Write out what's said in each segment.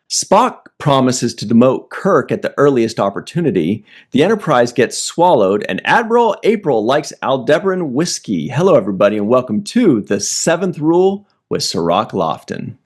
Spock promises to demote Kirk at the earliest opportunity. The Enterprise gets swallowed, and Admiral April likes Aldebaran whiskey. Hello, everybody, and welcome to The Seventh Rule with Sirach Lofton.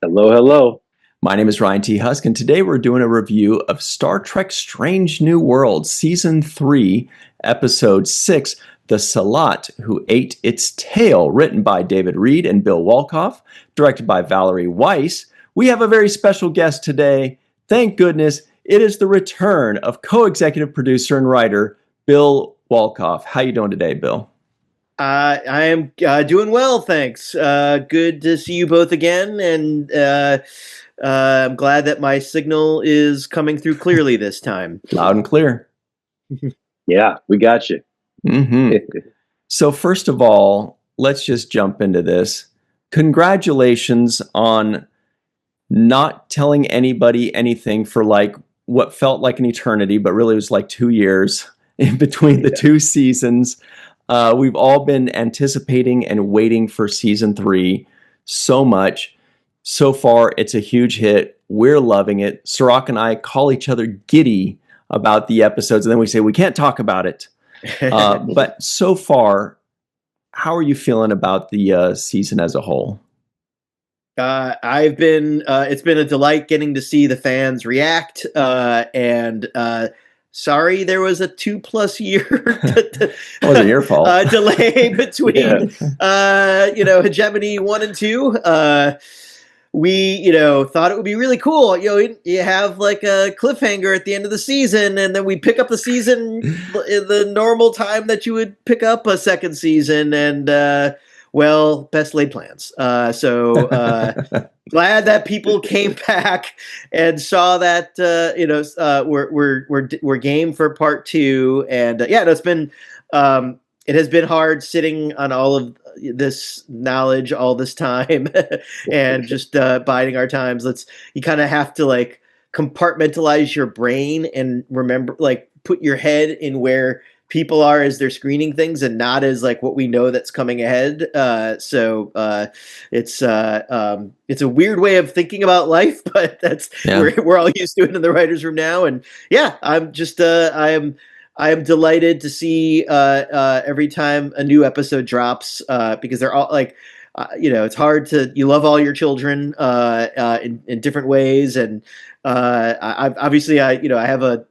Hello, hello. My name is Ryan T. Husk, and today we're doing a review of Star Trek Strange New Worlds, Season 3, Episode 6, The Sehlat Who Ate Its Tail, written by David Reed and Bill Wolkoff, directed by Valerie Weiss. We have a very special guest today. Thank goodness, it is the return of co-executive producer and writer Bill Wolkoff. How you doing today, Bill? I am doing well, thanks. Good to see you both again, and I'm glad that my signal is coming through clearly this time. Loud and clear. Yeah, we got you. Mm-hmm. So first of all, let's just jump into this. Congratulations on not telling anybody anything for like what felt like an eternity, but really was like 2 years in between the two seasons. We've all been anticipating and waiting for season 3 so much. So far, it's a huge hit. We're loving it. Sirach and I call each other giddy about the episodes, and then we say we can't talk about it. But so far, how are you feeling about the season as a whole? It's been a delight getting to see the fans react, and sorry there was a 2+ year It wasn't your fault. delay between Hegemony 1 and 2. We thought it would be really cool. You have like a cliffhanger at the end of the season, and then we pick up the season in the normal time that you would pick up a second season, and well, best laid plans. So glad that people came back and saw that we're game for part 2. And it has been hard sitting on all of this knowledge all this time and just biding our times. You kind of have to like compartmentalize your brain and remember, like, put your head in where people are as they're screening things and not as like what we know that's coming ahead. So it's a weird way of thinking about life, but we're all used to it in the writer's room now. And yeah, I'm just I am delighted to see every time a new episode drops, because they're all like, it's hard you love all your children in different ways. And I have a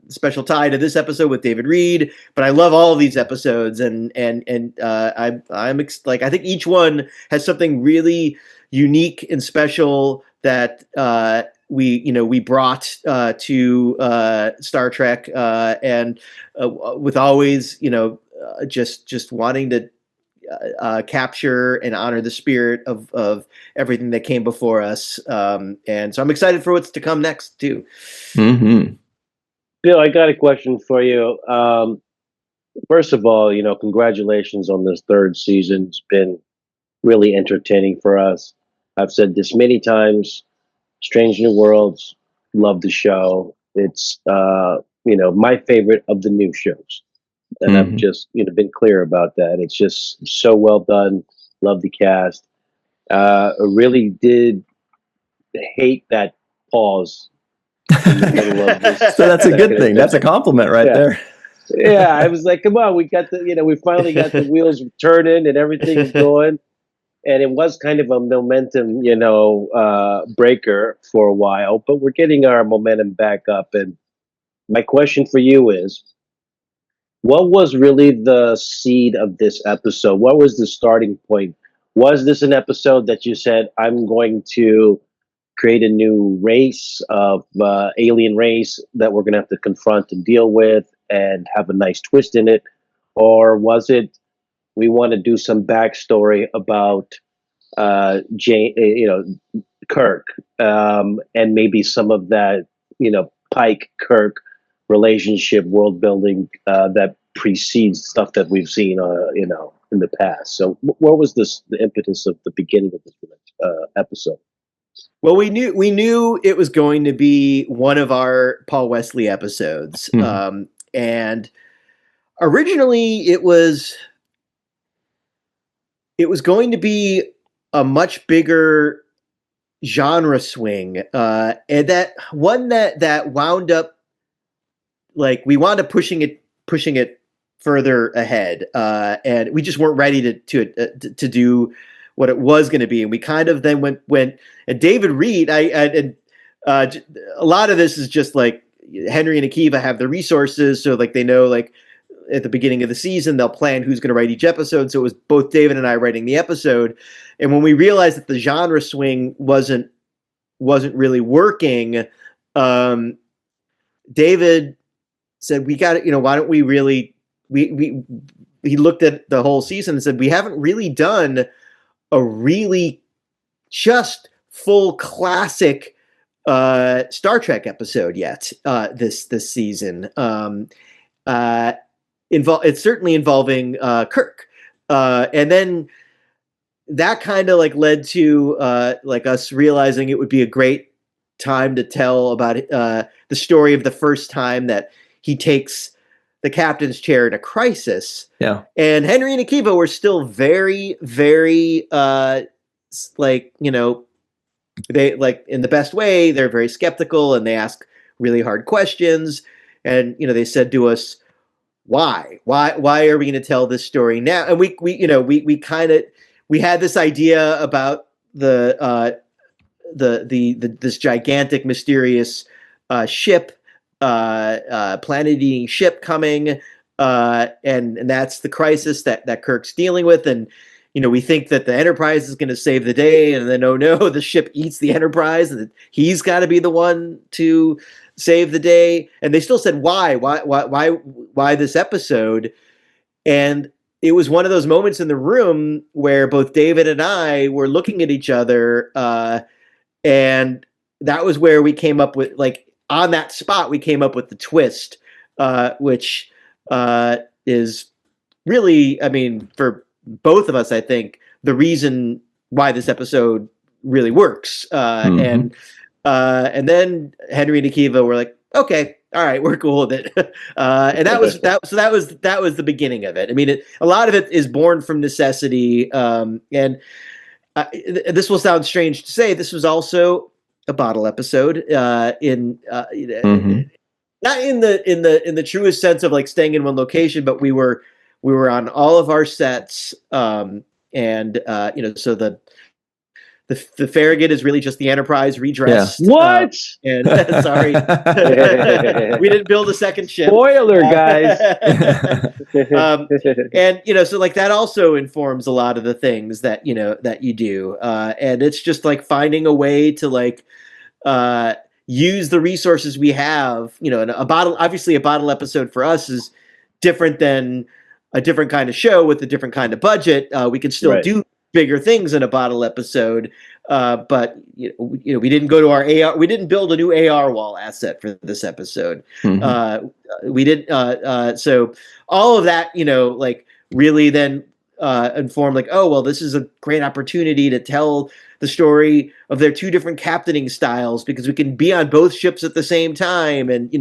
special tie to this episode with David Reed, but I love all of these episodes, and I think each one has something really unique and special that we brought to Star Trek, and with always just wanting to capture and honor the spirit of everything that came before us, and so I'm excited for what's to come next too. Mm-hmm. Bill, I got a question for you. First of all, congratulations on this third season. It's been really entertaining for us. I've said this many times. Strange New Worlds, love the show. It's my favorite of the new shows, and I've just been clear about that. It's just so well done. Love the cast. I really did hate that pause in the middle of this. So that's a good thing. That's a compliment right there. Yeah, I was like, come on, we finally got the wheels turning and everything's going. And it was kind of a momentum, breaker for a while, but we're getting our momentum back up. And my question for you is, what was really the seed of this episode? What was the starting point? Was this an episode that you said, I'm going to create a new race of alien race that we're going to have to confront and deal with and have a nice twist in it? Or was it, we want to do some backstory about Kirk, and maybe some of that, Pike Kirk relationship, world building that precedes stuff that we've seen, in the past. So, what was the impetus of the beginning of this episode? Well, we knew it was going to be one of our Paul Wesley episodes, and originally it was going to be a much bigger genre swing, and that one that wound up, like, we wound up pushing it further ahead, and we just weren't ready to do what it was going to be, and we kind of then went and David Reed, and a lot of this is just like Henry and Akiva have the resources, so like they know, like at the beginning of the season they'll plan who's going to write each episode. So it was both David and I writing the episode, and when we realized that the genre swing wasn't really working, David said, we got it, why don't we really, he looked at the whole season and said, we haven't really done a really just full classic Star Trek episode yet this season. It's certainly involving Kirk, and then that kind of like led to like us realizing it would be a great time to tell about the story of the first time that he takes the captain's chair in a crisis. Yeah. And Henry and Akiva were still very, very like, they, like, in the best way, they're very skeptical and they ask really hard questions. And, they said to us, why are we going to tell this story now? And we had this idea about this gigantic mysterious ship, planet-eating ship coming, and that's the crisis that Kirk's dealing with. And we think that the Enterprise is going to save the day, and then, oh no, the ship eats the Enterprise, and he's got to be the one to save the day. And they still said, why this episode? And it was one of those moments in the room where both David and I were looking at each other, and that was where we came up with, like, on that spot, we came up with the twist, which is really, I mean, for both of us, I think, the reason why this episode really works. And then Henry and Akiva were like, okay, all right, we're cool with it. And that was the beginning of it. I mean, a lot of it is born from necessity. And this will sound strange to say, this was also a bottle episode, not in the truest sense of like staying in one location, but we were on all of our sets, so the Farragut is really just the Enterprise redressed. Yeah. What? And sorry, we didn't build a second ship. Spoiler, guys. And so like that also informs a lot of the things that that you do, and it's just like finding a way to like use the resources we have. And a bottle episode for us is different than a different kind of show with a different kind of budget. We can still do bigger things in a bottle episode, but we didn't go to our AR. We didn't build a new AR wall asset for this episode. We didn't. So all of that, like really then informed like, oh well, this is a great opportunity to tell the story of their two different captaining styles, because we can be on both ships at the same time and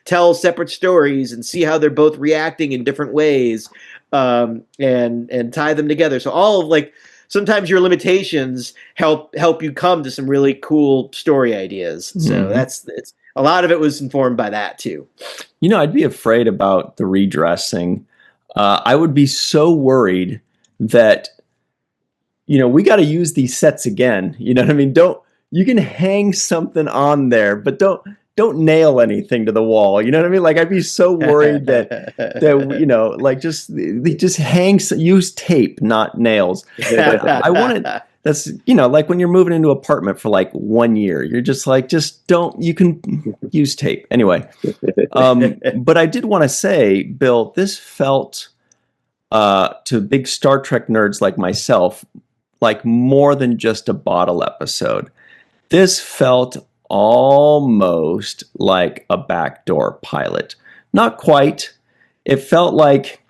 tell separate stories and see how they're both reacting in different ways, and tie them together. So all of like, sometimes your limitations help you come to some really cool story ideas. So it's a lot of it was informed by that too. I'd be afraid about the redressing. I would be so worried that, we got to use these sets again. You know what I mean? You can hang something on there, but don't nail anything to the wall. You know what I mean? Like, I'd be so worried that like just use tape, not nails. I wanted, that's, like when you're moving into an apartment for like 1 year, you're just like, you can use tape. Anyway. But I did want to say, Bill, this felt, to big Star Trek nerds like myself, like more than just a bottle episode. This felt almost like a backdoor pilot. Not quite. It felt like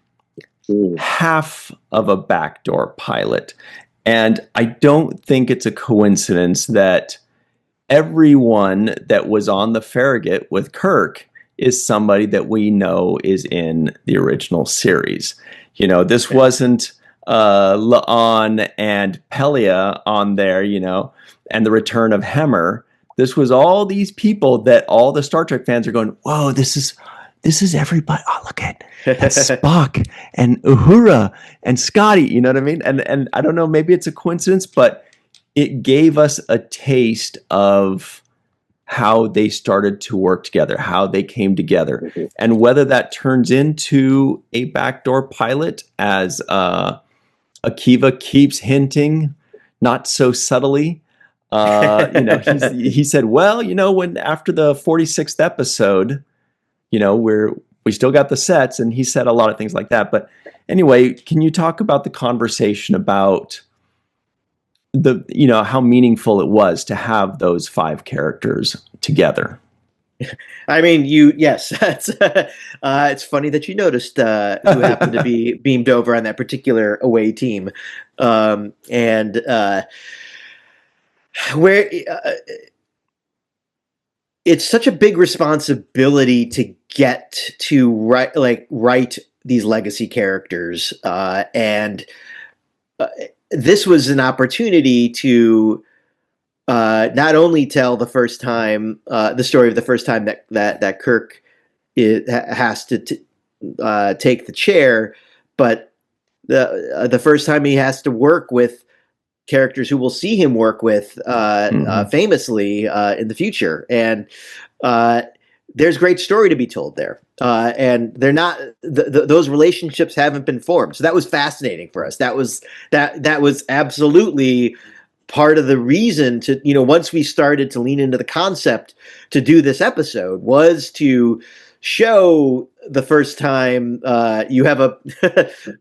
half of a backdoor pilot. And I don't think it's a coincidence that everyone that was on the Farragut with Kirk is somebody that we know is in the original series. This wasn't La'an and Pelia on there, and the return of Hemmer, this was all these people that all the Star Trek fans are going, whoa, this is everybody. Oh, look at that's Spock and Uhura and Scotty. You know what I mean? And I don't know, maybe it's a coincidence, but it gave us a taste of how they started to work together, how they came together, Mm-hmm. and whether that turns into a backdoor pilot, as Akiva keeps hinting, not so subtly. He said, well, when after the 46th episode, we still got the sets, and he said a lot of things like that. But anyway, can you talk about the conversation about how meaningful it was to have those 5 characters together? I mean, yes, it's funny that you noticed who happened to be beamed over on that particular away team, and where it's such a big responsibility to get to write these legacy characters, and this was an opportunity to not only tell the first time the story of the first time that Kirk has to take the chair, but the first time he has to work with characters who will see him work with famously in the future, and there's great story to be told there, and they're not those relationships haven't been formed, so that was fascinating for us. That was absolutely part of the reason to, once we started to lean into the concept to do this episode, was to show the first time you have a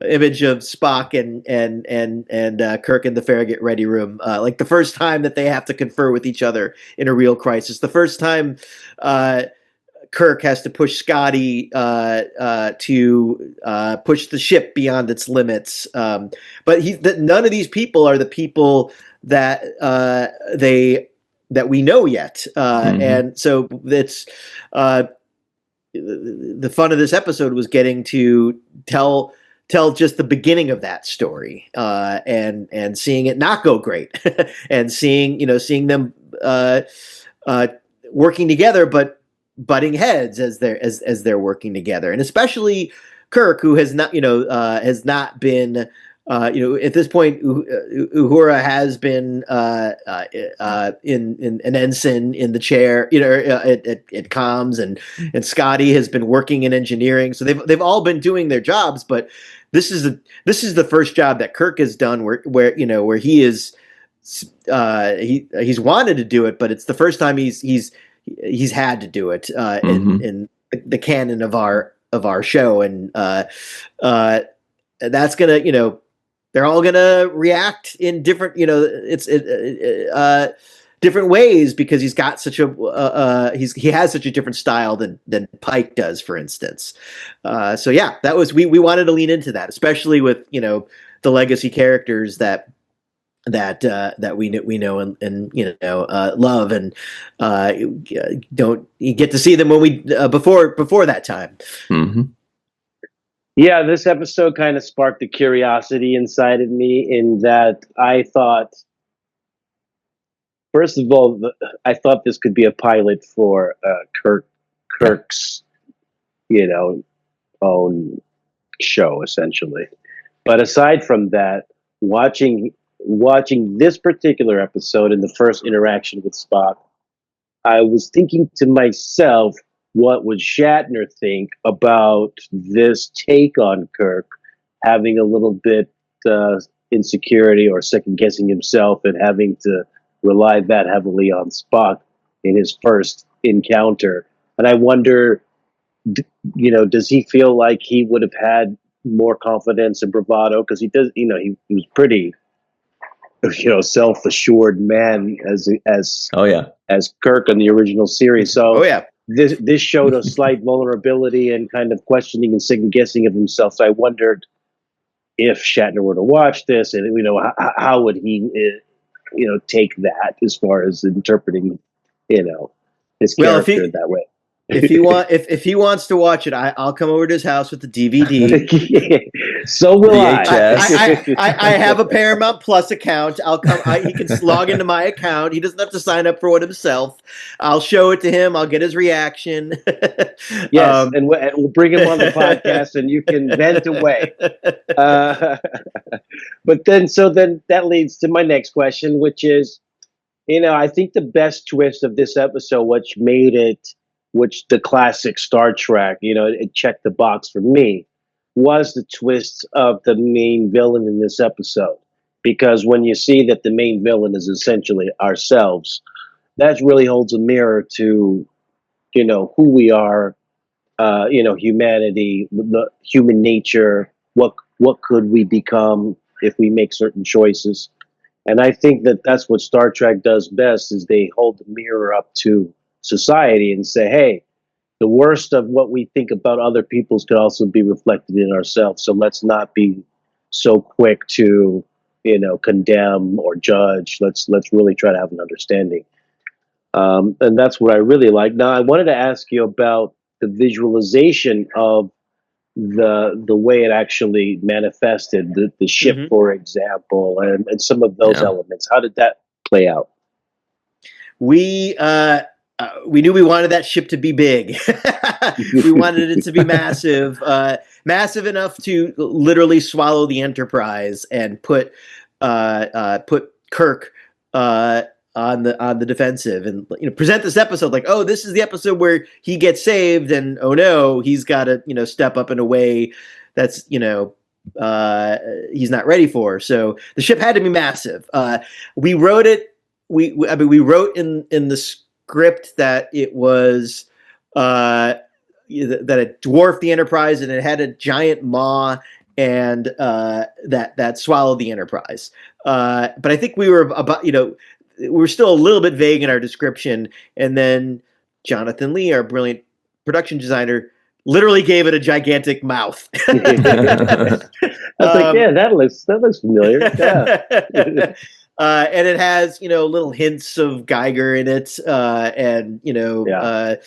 image of Spock and Kirk in the Farragut ready room, like the first time that they have to confer with each other in a real crisis, the first time Kirk has to push Scotty to push the ship beyond its limits, but none of these people are the people that that we know yet, and so it's the fun of this episode was getting to tell just the beginning of that story, and seeing it not go great, and seeing them working together, but butting heads as they're working together, and especially Kirk, who has not been. At this point, Uhura has been in an ensign in the chair, at comms, and Scotty has been working in engineering. So they've all been doing their jobs, but this is the first job that Kirk has done where he is he's wanted to do it, but it's the first time he's had to do it in the canon of our show, and that's gonna they're all gonna react in different, different ways, because he's got such a he has such a different style than Pike does, for instance. So yeah, that was we wanted to lean into that, especially with the legacy characters that we know and love, and you get to see them when we before that time. Mm-hmm. Yeah, this episode kind of sparked a curiosity inside of me, in that I thought, first of all, I thought this could be a pilot for Kirk's, own show, essentially. But aside from that, watching this particular episode and the first interaction with Spock, I was thinking to myself, what would Shatner think about this take on Kirk, having a little bit insecurity or second guessing himself, and having to rely that heavily on Spock in his first encounter? And I wonder, does he feel like he would have had more confidence and bravado? Because he does, he was pretty, self-assured man as Kirk in the original series. So this showed a slight vulnerability and kind of questioning and second guessing of himself. So I wondered if Shatner were to watch this, and how would he take that as far as interpreting his character that way. If he wants to watch it, I'll come over to his house with the DVD. So will VHS. I have a Paramount Plus account. I'll come. He can log into my account. He doesn't have to sign up for one himself. I'll show it to him. I'll get his reaction. Yes, and we'll bring him on the podcast, and you can vent away. But then that leads to my next question, which is, I think the best twist of this episode, which the classic Star Trek, it checked the box for me, was the twist of the main villain in this episode. Because when you see that the main villain is essentially ourselves, that really holds a mirror to, who we are, humanity, the human nature, what could we become if we make certain choices. And I think that that's what Star Trek does best, is they hold the mirror up to society and say, hey, the worst of what we think about other people's could also be reflected in ourselves. So let's not be so quick to, condemn or judge. Let's really try to have an understanding. And that's what I really like. Now, I wanted to ask you about the visualization of the way it actually manifested, the ship, for example, and some of those elements. How did that play out? We knew we wanted that ship to be big. We wanted it to be massive, massive enough to literally swallow the Enterprise and put Kirk on the defensive, and present this episode like, oh, this is the episode where he gets saved, and oh no, he's got to step up in a way that's he's not ready for. So the ship had to be massive. We wrote it. We wrote in the script that it was that it dwarfed the Enterprise and it had a giant maw and that swallowed the Enterprise. But I think we were about we're still a little bit vague in our description. And then Jonathan Lee, our brilliant production designer, literally gave it a gigantic mouth. I was like, yeah, that looks familiar. Yeah. And it has, little hints of Geiger in it, and Jodorowsky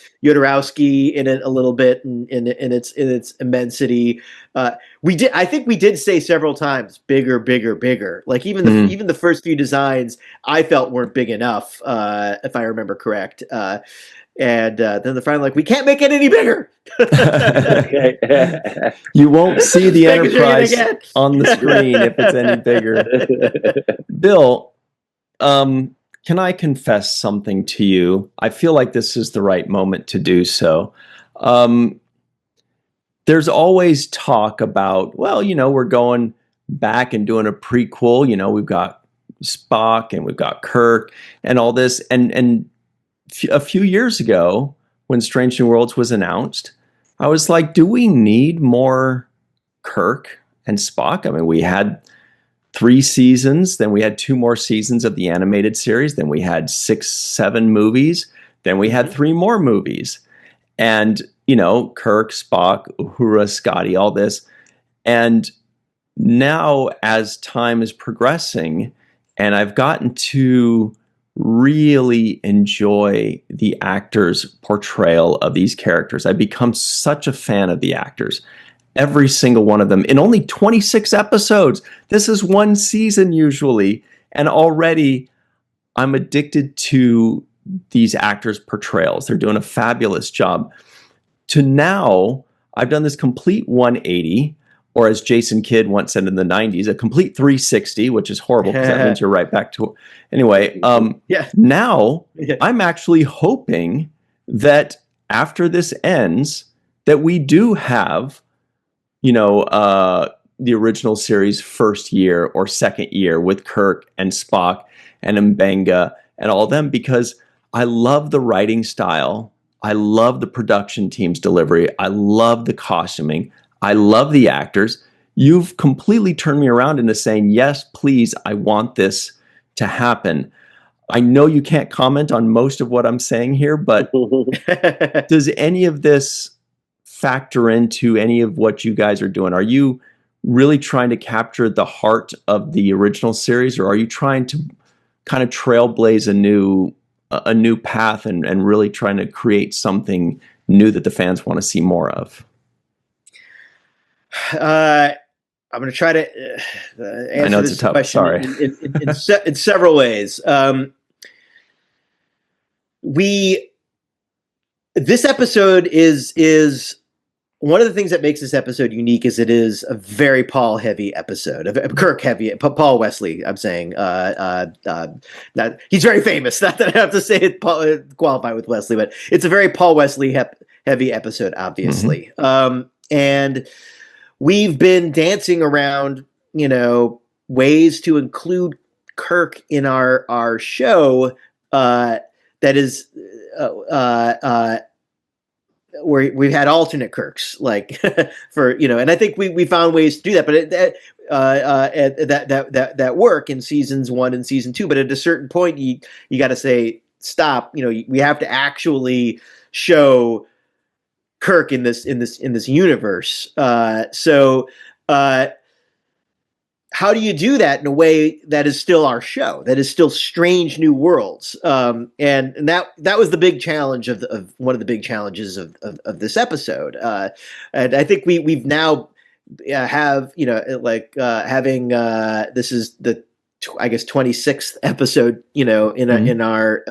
in it a little bit, in its immensity. I think we did say several times, bigger, bigger, bigger. Like even the first few designs I felt weren't big enough, if I remember correct. And then the final, we can't make it any bigger. You won't see the Enterprise on the screen if it's any bigger. Bill, can I confess something to you? I feel like this is the right moment to do so. There's always talk about, we're going back and doing a prequel. We've got Spock and we've got Kirk and all this. And a few years ago, when Strange New Worlds was announced, I was like, do we need more Kirk and Spock? I mean, we had 3 seasons, then we had 2 more seasons of the animated series, then we had 6, 7 movies, then we had 3 more movies. And, Kirk, Spock, Uhura, Scotty, all this. And now as time is progressing, and I've gotten to really enjoy the actors' portrayal of these characters. I've become such a fan of the actors. Every single one of them in only 26 episodes. This is 1 season usually. And already I'm addicted to these actors' portrayals. They're doing a fabulous job. To now, I've done this complete 180, or as Jason Kidd once said in the 90s, a complete 360, which is horrible because that means you're right back to... Anyway, now I'm actually hoping that after this ends, that we do have, the original series first year or second year with Kirk and Spock and Mbenga and all them, because I love the writing style. I love the production team's delivery. I love the costuming. I love the actors. You've completely turned me around into saying, yes, please, I want this to happen. I know you can't comment on most of what I'm saying here, but does any of this factor into any of what you guys are doing? Are you really trying to capture the heart of the original series, or are you trying to kind of trailblaze a new path and really trying to create something new that the fans want to see more of? I'm going to try to I know answer it's a this tough. question Sorry. in several ways. This episode is one of the things that makes this episode unique is it is a very Paul heavy episode, a Kirk heavy, Paul Wesley. I'm saying, not, he's very famous. Not that I have to say it qualify with Wesley, but it's a very Paul Wesley heavy episode, obviously. And we've been dancing around, ways to include Kirk in our show. That is, where we've had alternate Kirks, like for and I think we found ways to do that, but that work in seasons 1 and season 2. But at a certain point, you got to say stop. We have to actually show Kirk in this universe. So how do you do that in a way that is still our show, that is still Strange New Worlds? And that was the big challenge of one of the big challenges of this episode. And I think we've now have having this is the I guess 26th episode in our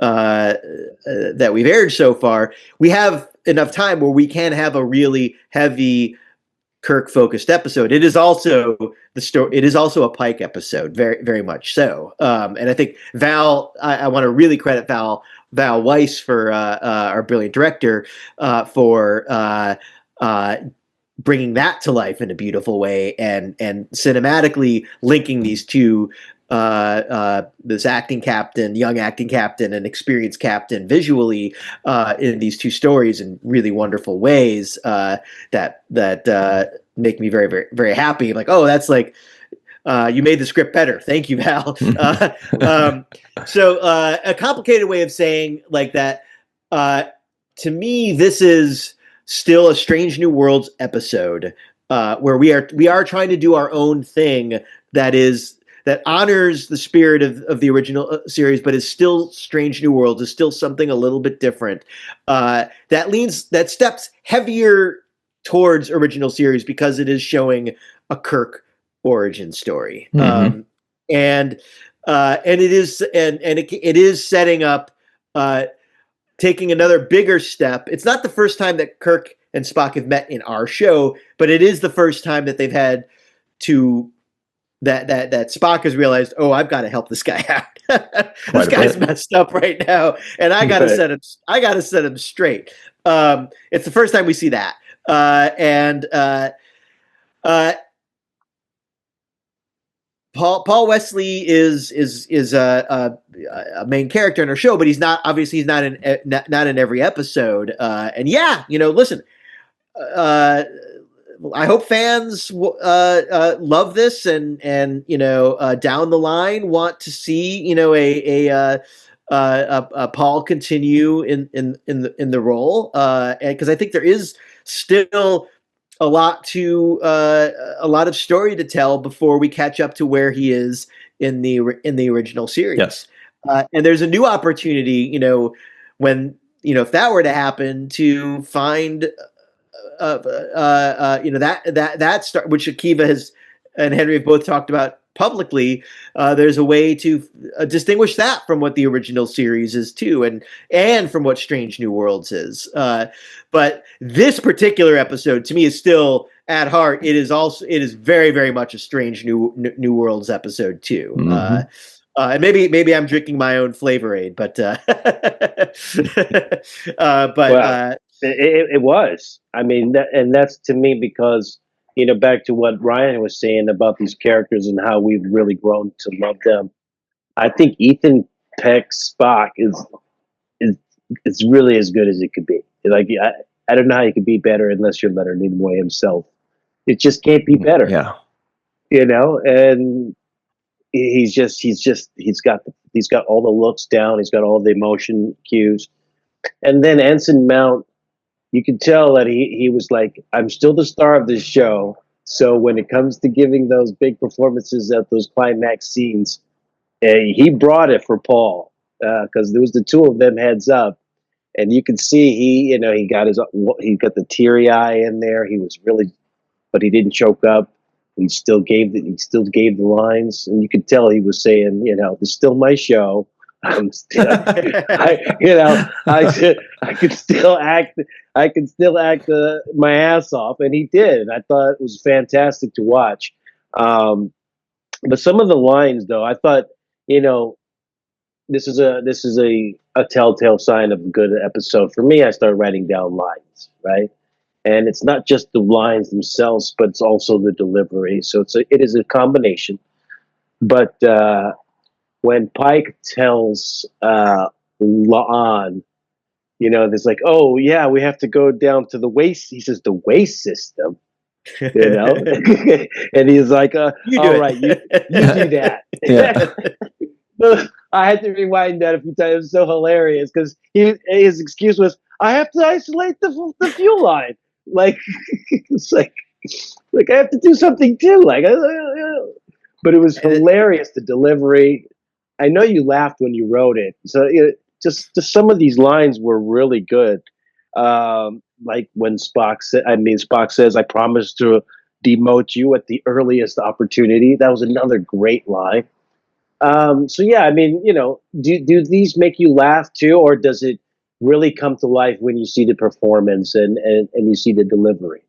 that we've aired so far. We have enough time where we can have a really heavy Kirk focused episode. It is also the story. It is also a Pike episode, very, very much so. And I think Val, I want to really credit Val Weiss for our brilliant director for bringing that to life in a beautiful way and cinematically linking these two, this young acting captain and experienced captain visually in these two stories in really wonderful ways that make me very, very, very happy. Like, oh, that's like, you made the script better. Thank you, Val. So a complicated way of saying like that, to me, this is still a Strange New Worlds episode where we are trying to do our own thing that honors the spirit of the original series, but is still Strange New Worlds, is still something a little bit different. That steps heavier towards original series because it is showing a Kirk origin story. And it is setting up taking another bigger step. It's not the first time that Kirk and Spock have met in our show, but it is the first time that they've had to that Spock has realized, oh, I've got to help this guy out. This guy's messed up right now, and I got to set him straight. It's the first time we see that, and Paul Wesley is a main character in our show, but he's not in every episode. And listen, I hope fans love this and down the line want to see a Paul continue in the role, because I think there is still a lot of story to tell before we catch up to where he is in the original series. Yes. And there's a new opportunity, when if that were to happen, to find that start, which Akiva and Henry have both talked about publicly. There's a way to distinguish that from what the original series is too, and from what Strange New Worlds is. But this particular episode, to me, is still at heart. It is very, very much a Strange New Worlds episode too. And maybe I'm drinking my own Flavor Aid, but it was. I mean, that's to me because back to what Ryan was saying about these characters and how we've really grown to love them. I think Ethan Peck's Spock is really as good as it could be. Like I don't know how you could be better unless you're Leonard Nimoy himself. It just can't be better. Yeah. And he's got all the looks down. He's got all the emotion cues. And then Ensign Mount, you can tell that he was like, I'm still the star of this show. So when it comes to giving those big performances at those climax scenes, he brought it for Paul, because there was the two of them heads up, and you can see he got the teary eye in there. He was really, but he didn't choke up. He still gave the lines, and you could tell he was saying, "This is still my show. I'm still, I could still act. I can still act my ass off," and he did. And I thought it was fantastic to watch. But some of the lines, though, I thought, you know, this is a telltale sign of a good episode. For me, I started writing down lines, right? And it's not just the lines themselves, but it's also the delivery. So it is a combination. But when Pike tells La'an, there's like, "Oh yeah, we have to go down to the waste." He says, "The waste system," and he's like, You do "All it. right, you do that." Yeah. I had to rewind that a few times. It was so hilarious because his excuse was, "I have to isolate the fuel line." Like it's like I have to do something too. But it was hilarious, the delivery. I know you laughed when you wrote it. So just some of these lines were really good. Like when Spock says, "I promise to demote you at the earliest opportunity." That was another great line. So yeah, I mean, do these make you laugh too, or does it really come to life when you see the performance and you see the delivery?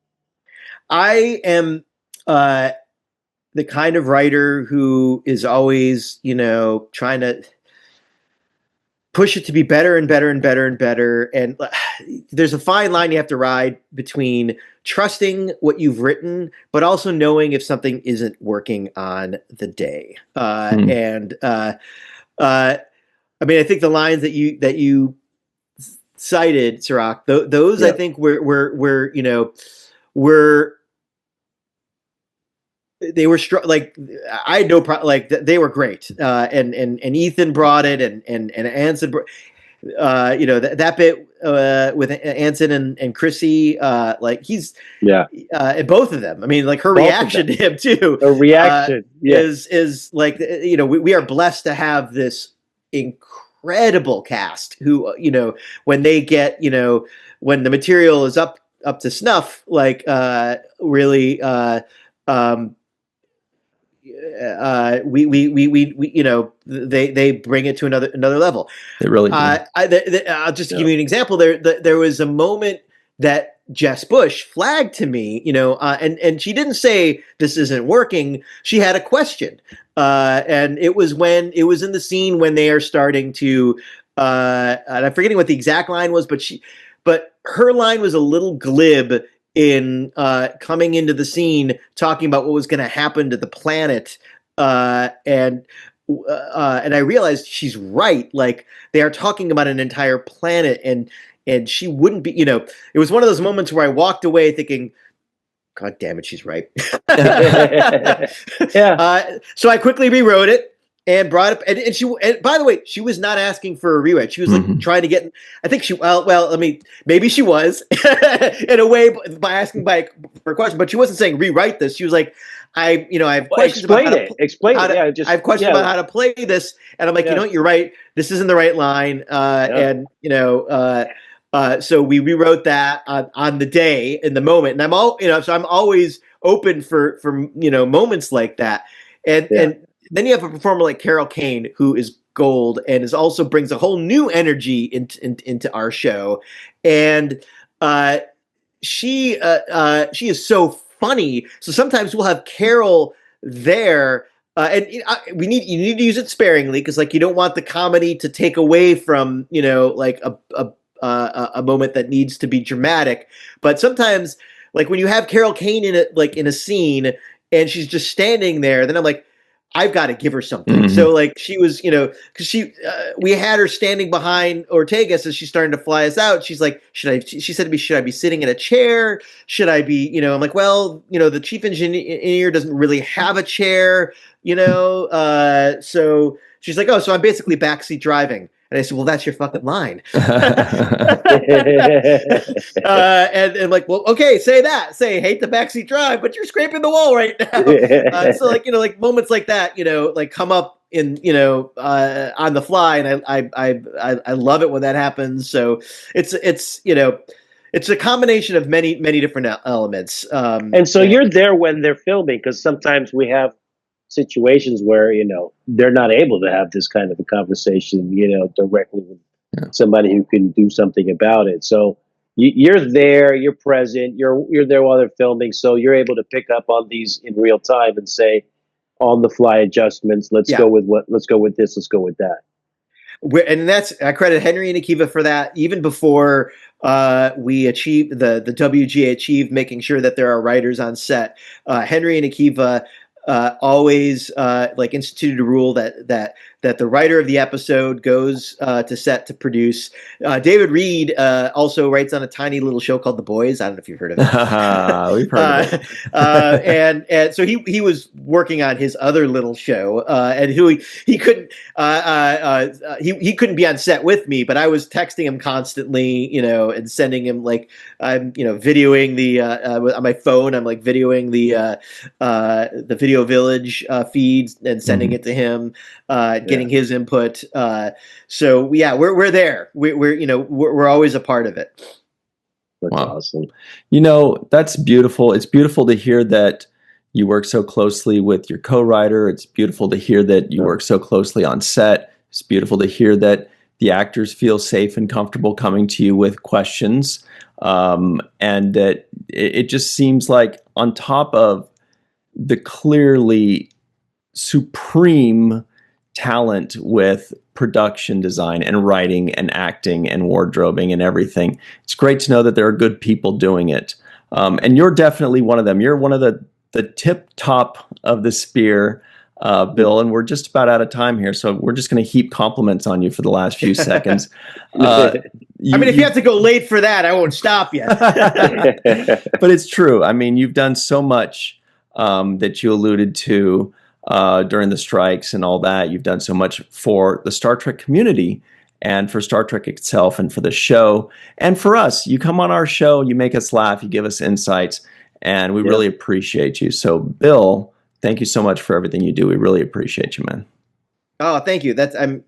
I am the kind of writer who is always, trying to push it to be better and better and better and better. And there's a fine line you have to ride between trusting what you've written, but also knowing if something isn't working on the day. And I mean, I think the lines that you cited, Sirach, those I think were they were like I had no problem. Like they were great, and Ethan brought it, and Anson, that bit with Anson and Chrissy, like he's and both of them. I mean, like her reaction to him too. Her reaction is like we are blessed to have this incredible cast who when they get when the material is up to snuff, like really. They bring it to another level. They really do. I'll just give you an example. There was a moment that Jess Bush flagged to me, and she didn't say this isn't working. She had a question, and it was in the scene when they are starting to, and I'm forgetting what the exact line was, but her line was a little glib in coming into the scene, talking about what was going to happen to the planet, and I realized she's right. Like they are talking about an entire planet, and she wouldn't be. It was one of those moments where I walked away thinking, "God damn it, she's right." So I quickly rewrote it and brought up, and and by the way, she was not asking for a rewrite. She was like trying to get. I think maybe she was in a way by asking for a question, but she wasn't saying rewrite this. She was like, I have questions about how to I have questions about how to play this, and I'm like, you're right. This isn't the right line, and so we rewrote that on the day in the moment, and I'm always open for moments like that, and then you have a performer like Carol Kane who is gold and also brings a whole new energy into our show, and she is so funny. So sometimes we'll have Carol there. And you need to use it sparingly because you don't want the comedy to take away from like a moment that needs to be dramatic. But sometimes when you have Carol Kane in a scene and she's just standing there, then I'm like, I've got to give her something. So she was, because we had her standing behind Ortega as she's starting to fly us out. She's like, she said to me, should I be sitting in a chair? Should I be, I'm like, well, the chief engineer doesn't really have a chair, so she's like, oh, so I'm basically backseat driving. And I said, well, that's your fucking line. And like, well, okay, say hate the backseat drive, but you're scraping the wall right now. So moments like that, come up in, on the fly. And I love it when that happens. So it's it's a combination of many different elements. And so you're there when they're filming, because sometimes we have situations where they're not able to have this kind of a conversation, directly with somebody who can do something about it. So you're there, you're present, you're there while they're filming, so you're able to pick up on these in real time and say on the fly adjustments. Let's go with this. Let's go with that. And I credit Henry and Akiva for that. Even before we achieved the WGA achieved making sure that there are writers on set, Henry and Akiva always instituted a rule that the writer of the episode goes to set to produce. David Reed also writes on a tiny little show called The Boys. I don't know if you've heard of it. We've heard of it. And so he was working on his other little show, and he couldn't he couldn't be on set with me, but I was texting him constantly, and sending him I'm videoing the on my phone. I'm videoing the Video Village feeds and sending it to him, getting his input. So yeah, we're there. We're always a part of it. That's awesome. That's beautiful. It's beautiful to hear that you work so closely with your co-writer. It's beautiful to hear that you work so closely on set. It's beautiful to hear that the actors feel safe and comfortable coming to you with questions. And that it just seems like, on top of the clearly supreme talent with production design and writing and acting and wardrobing and everything, it's great to know that there are good people doing it. And you're definitely one of them. You're one of the tip top of the spear, Bill, and we're just about out of time here, so we're just going to heap compliments on you for the last few seconds. If you have to go late for that, I won't stop you. But it's true. I mean, you've done so much that you alluded to during the strikes and all that. You've done so much for the Star Trek community and for Star Trek itself and for the show and for us. You come on our show, you make us laugh, you give us insights, and we really appreciate you. So, Bill, thank you so much for everything you do. We really appreciate you, man. Oh, thank you. That's an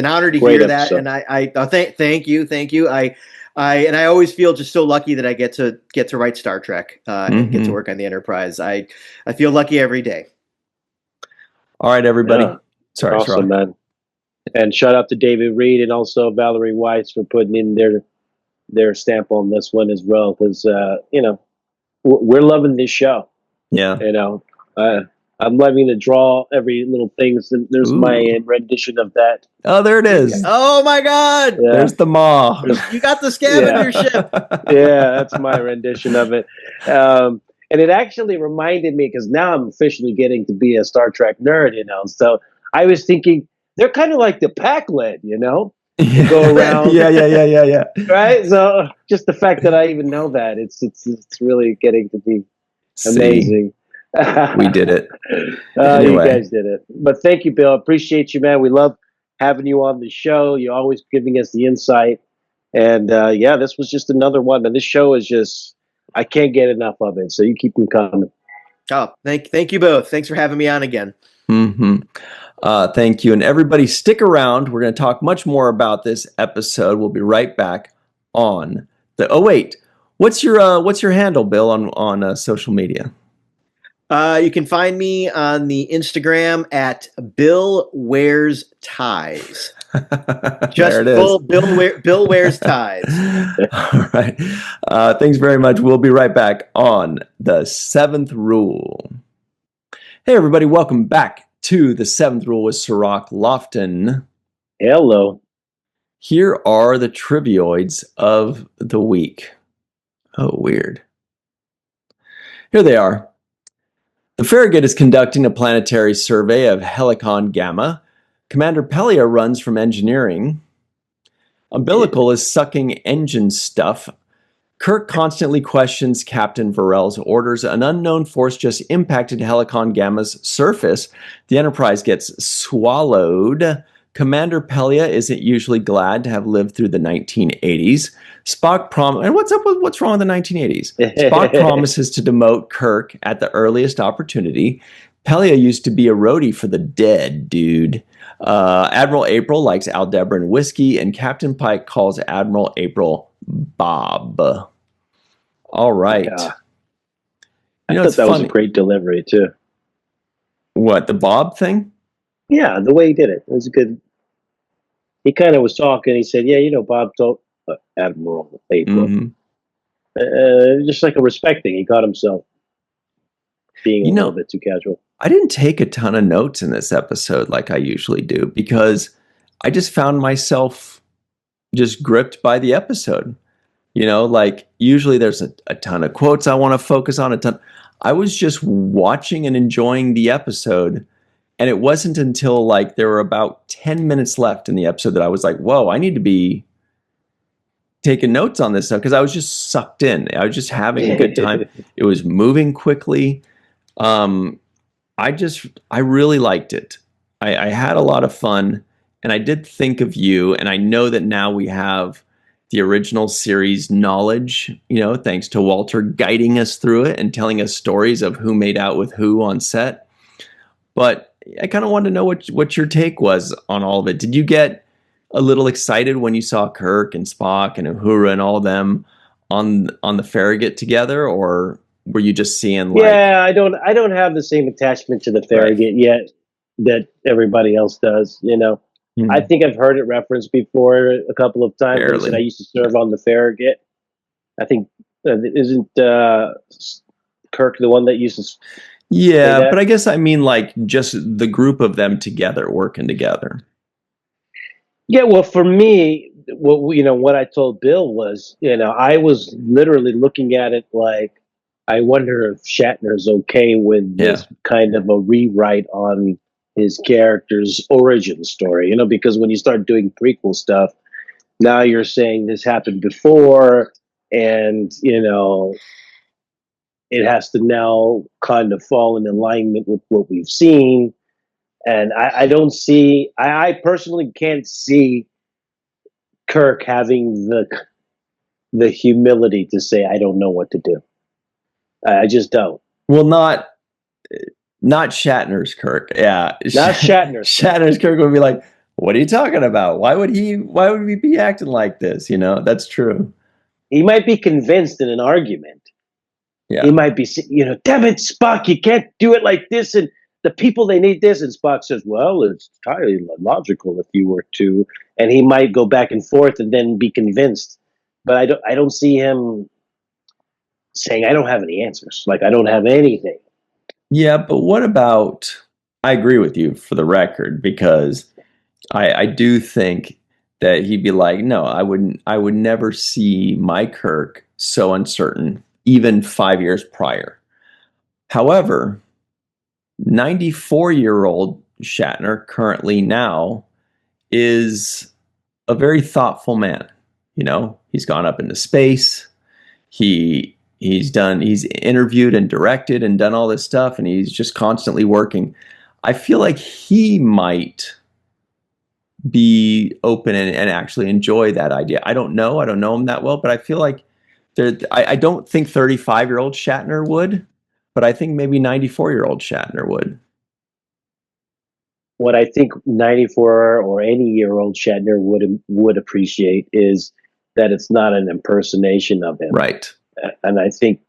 honor to hear that, and I thank you. I always feel just so lucky that I get to write Star Trek and get to work on the Enterprise. I feel lucky every day. All right, everybody. Sorry, awesome, man. And shout out to David Reed and also Valerie Weiss for putting in their stamp on this one as well, because we're loving this show. Yeah. I'm loving to draw every little thing. So there's my rendition of that. Oh, there it is. Oh my God. Yeah. There's the maw. You got the scavenger ship. Yeah, that's my rendition of it. And it actually reminded me, because now I'm officially getting to be a Star Trek nerd, So I was thinking they're kind of like the Pac-Led, Yeah. Go around. Yeah. Right. So just the fact that I even know that, it's really getting to be amazing. We did it. You guys did it. But thank you, Bill. Appreciate you, man. We love having you on the show. You're always giving us the insight. And this was just another one. And this show is just, I can't get enough of it. So you keep them coming. Oh, thank you both. Thanks for having me on again. Thank you. And everybody stick around. We're going to talk much more about this episode. We'll be right back on the, what's your handle, Bill, on social media? You can find me on the Instagram at Bill Wears Ties. Just full Bill Wears Ties. All right. Thanks very much. We'll be right back on The Seventh Rule. Hey, everybody. Welcome back to The Seventh Rule with Sirach Lofton. Hello. Here are the trivioids of the week. Oh, weird. Here they are. The Farragut is conducting a planetary survey of Helicon Gamma. Commander Pelia runs from engineering. Umbilical is sucking engine stuff. Kirk constantly questions Captain Varel's orders. An unknown force just impacted Helicon Gamma's surface. The Enterprise gets swallowed. Commander Pelia isn't usually glad to have lived through the 1980s. And what's wrong with the 1980s? Spock promises to demote Kirk at the earliest opportunity. Pelia used to be a roadie for the dead, dude. Admiral April likes Aldebaran whiskey, and Captain Pike calls Admiral April Bob. All right. Yeah. You I know, thought it's that was a funny. great delivery too. What, the Bob thing? Yeah, the way he did it was good. He kind of was talking. He said, "Yeah, Bob told Admiral April, Hmm. just like a respect thing. He caught himself being a You little know, bit too casual." I didn't take a ton of notes in this episode like I usually do because I just found myself just gripped by the episode. Like usually there's a ton of quotes I want to focus on, a ton. I was just watching and enjoying the episode. And it wasn't until like there were about 10 minutes left in the episode that I was like, whoa, I need to be taking notes on this stuff because I was just sucked in. I was just having a good time. It was moving quickly. Um, I really liked it. I had a lot of fun, and I did think of you. And I know that now we have the original series knowledge, thanks to Walter guiding us through it and telling us stories of who made out with who on set. But I kind of wanted to know what your take was on all of it. Did you get a little excited when you saw Kirk and Spock and Uhura and all of them on the Farragut together, or were you just seeing like Yeah, I don't have the same attachment to the right? Farragut yet that everybody else does. I Hmm. think I've heard it referenced before a couple of times. When he said, "I Barely. used to serve on the Farragut." I think isn't Kirk the one that used to say Yeah, but that? I guess I mean like just the group of them together working together. Yeah, well, for me, what I told Bill was, I was literally looking at it like, I wonder if Shatner's okay with Yeah. this kind of a rewrite on his character's origin story, because when you start doing prequel stuff, now you're saying this happened before, and it has to now kind of fall in alignment with what we've seen. And I don't see, I personally can't see Kirk having the humility to say, "I don't know what to do." I just don't. Well, not Shatner's Kirk. Yeah. Not Shatner's Kirk. Shatner's Kirk would be like, "What are you talking about? Why would we be acting like this?" That's true. He might be convinced in an argument. He Yeah. might be, "Damn it, Spock, you can't do it like this, and the people, they need this." And Spock says, "Well, it's entirely logical if you were to," and he might go back and forth and then be convinced. But I don't see him saying, "I don't have any answers. Like, I don't have anything." Yeah, but what about I agree with you for the record because I do think that he'd be like, no, I would never see my Kirk so uncertain, even 5 years prior. However, 94-year-old Shatner currently now is a very thoughtful man. He's gone up into space. He's interviewed and directed and done all this stuff, and he's just constantly working. I feel like he might be open and actually enjoy that idea. I don't know. I don't know him that well, but I feel like I don't think 35-year-old Shatner would, but I think maybe 94-year-old Shatner would. What I think 94 or any year old Shatner would appreciate is that it's not an impersonation of him. Right. And I think,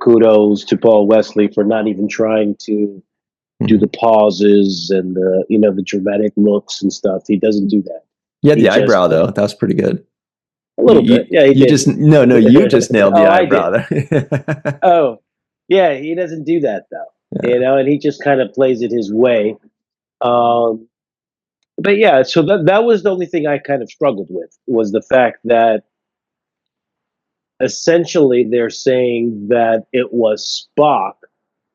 kudos to Paul Wesley for not even trying to do the pauses and the dramatic looks and stuff. He doesn't do that. You had He the just, eyebrow though. That was pretty good. a little bit. Yeah, he You did. just no, you just nailed the Oh, I eyebrow did. there. Oh, yeah, he doesn't do that though. Yeah. And he just kind of plays it his way. Um, but yeah, so that was the only thing I kind of struggled with, was the fact that essentially they're saying that it was Spock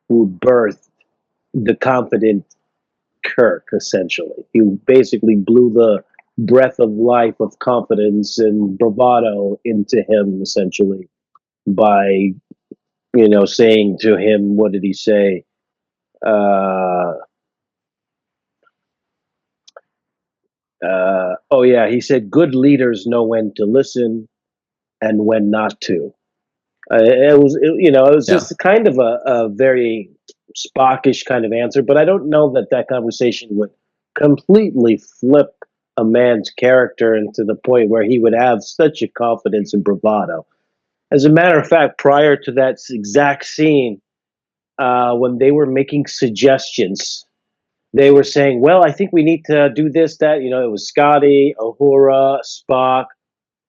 who birthed the confident Kirk. Essentially, he basically blew the breath of life of confidence and bravado into him, essentially, by saying to him, what did he say? Uh, oh yeah, he said, "Good leaders know when to listen and when not to." It was Yeah. just kind of a very Spockish kind of answer, but I don't know that conversation would completely flip a man's character into the point where he would have such a confidence and bravado. As a matter of fact, prior to that exact scene, when they were making suggestions, they were saying, "Well, I think we need to do this, that." You know, it was Scotty, Uhura, Spock,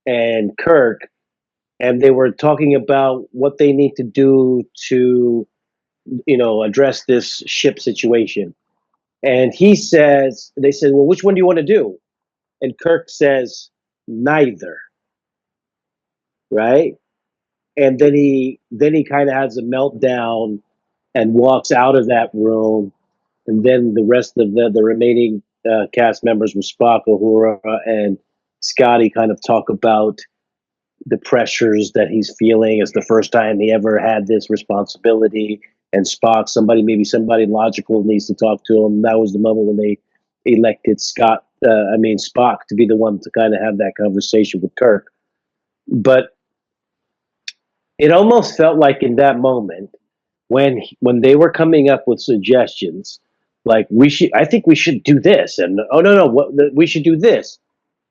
and Kirk, and they were talking about what they need to do to, address this ship situation. And they said, "Well, which one do you want to do?" And Kirk says, "Neither." Right? And then he kind of has a meltdown and walks out of that room. And then the rest of the remaining cast members with Spock, Uhura, and Scotty kind of talk about the pressures that he's feeling. It's the first time he ever had this responsibility. And Spock, maybe somebody logical needs to talk to him. That was the moment when they elected Spock to be the one to kind of have that conversation with Kirk. But it almost felt like in that moment when they were coming up with suggestions, like I think we should do this, and oh no, we should do this.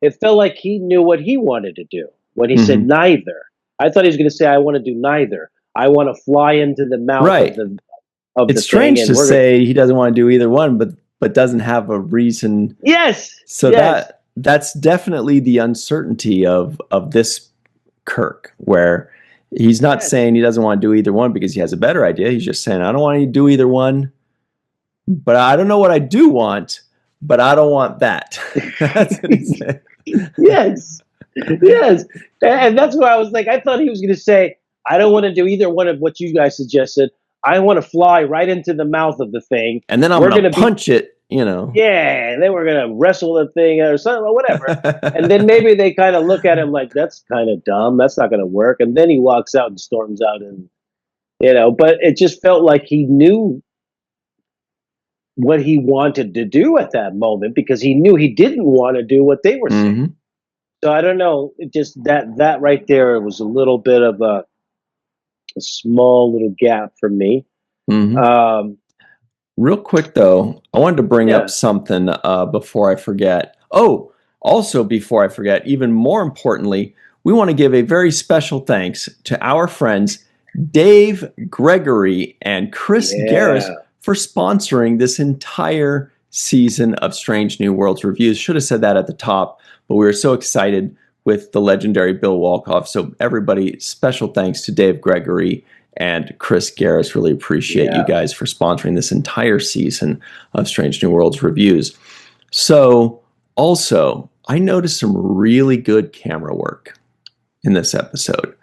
It felt like he knew what he wanted to do when he said neither. I thought he was going to say, "I want to do neither. I want to fly into the mouth Right. of It's the strange thing." to say he doesn't want to do either one, but doesn't have a reason. Yes. So yes. that's definitely the uncertainty of this Kirk, where he's not saying he doesn't want to do either one because he has a better idea. He's just saying, "I don't want to do either one, but I don't know what I do want, but I don't want that." That's what he said. Yes. And that's why I was like, I thought he was going to say, "I don't want to do either one of what you guys suggested. I want to fly right into the mouth of the thing. And then I'm going to punch it, Yeah, and then we're going to wrestle the thing or something or whatever." And then maybe they kind of look at him like, "That's kind of dumb. That's not going to work." And then he walks out and storms out, and but it just felt like he knew what he wanted to do at that moment, because he knew he didn't want to do what they were saying. So I don't know. It just that right there was a little bit of a small little gap for me. Real quick though, I wanted to bring up something before I forget. Oh, also before I forget, even more importantly, we want to give a very special thanks to our friends Dave Gregory and Chris Garris for sponsoring this entire season of Strange New Worlds reviews. Should have said that at the top, but we were so excited with the legendary Bill Wolkoff. So everybody, special thanks to Dave Gregory and Chris Garris. Really appreciate you guys for sponsoring this entire season of Strange New Worlds reviews. So also, I noticed some really good camera work in this episode.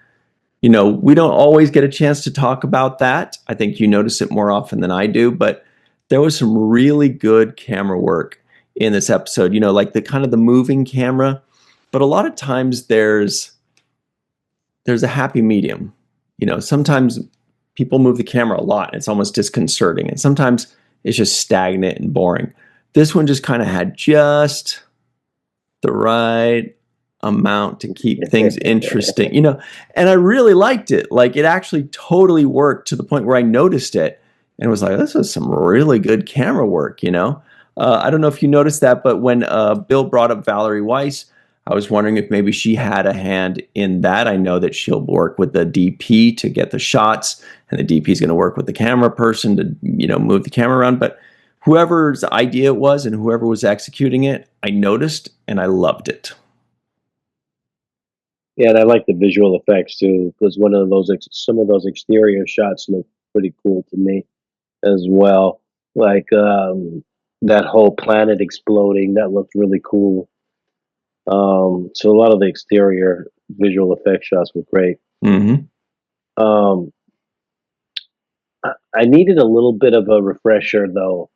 We don't always get a chance to talk about that. I think you notice it more often than I do, but there was some really good camera work in this episode, like the kind of the moving camera, but a lot of times there's a happy medium. Sometimes people move the camera a lot and it's almost disconcerting, and sometimes it's just stagnant and boring. This one just kind of had just the right amount to keep things interesting, and I really liked it. Like, it actually totally worked to the point where I noticed it and was like, this is some really good camera work, I don't know if you noticed that, but when Bill brought up Valerie Weiss, I was wondering if maybe she had a hand in that. I know that she'll work with the DP to get the shots, and the DP is going to work with the camera person to, move the camera around. But whoever's idea it was and whoever was executing it, I noticed and I loved it. Yeah, and I like the visual effects too, because some of those exterior shots look pretty cool to me as well. Like that whole planet exploding, that looked really cool. So a lot of the exterior visual effect shots were great. I needed a little bit of a refresher though.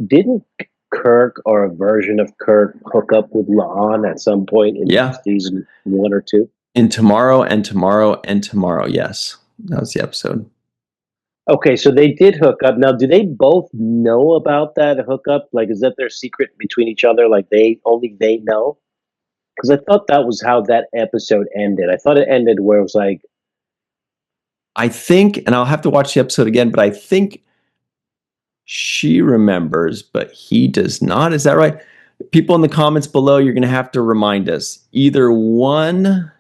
Didn't Kirk, or a version of Kirk, hook up with La'an at some point in season 1 or 2? In Tomorrow and Tomorrow and Tomorrow, yes. That was the episode. Okay, so they did hook up. Now, do they both know about that hookup? Like, is that their secret between each other? Like, only they know? Because I thought that was how that episode ended. I thought it ended where it was like, I think, and I'll have to watch the episode again, but I think she remembers, but he does not. Is that right? People in the comments below, you're going to have to remind us. Either one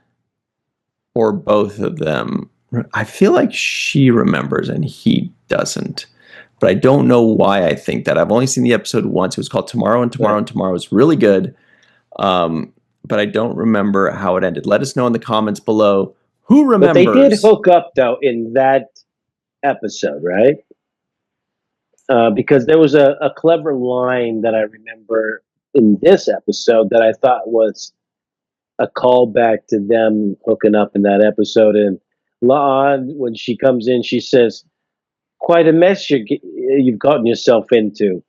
or both of them. I feel like she remembers and he doesn't. But I don't know why I think that. I've only seen the episode once. It was called Tomorrow and Tomorrow and Tomorrow. It was really good. But I don't remember how it ended. Let us know in the comments below who But they remembers. did hook up, though, in that episode, right? Because there was a clever line that I remember in this episode that I thought was a callback to them hooking up in that episode. And La'an, when she comes in, she says, "Quite a mess you've gotten yourself into."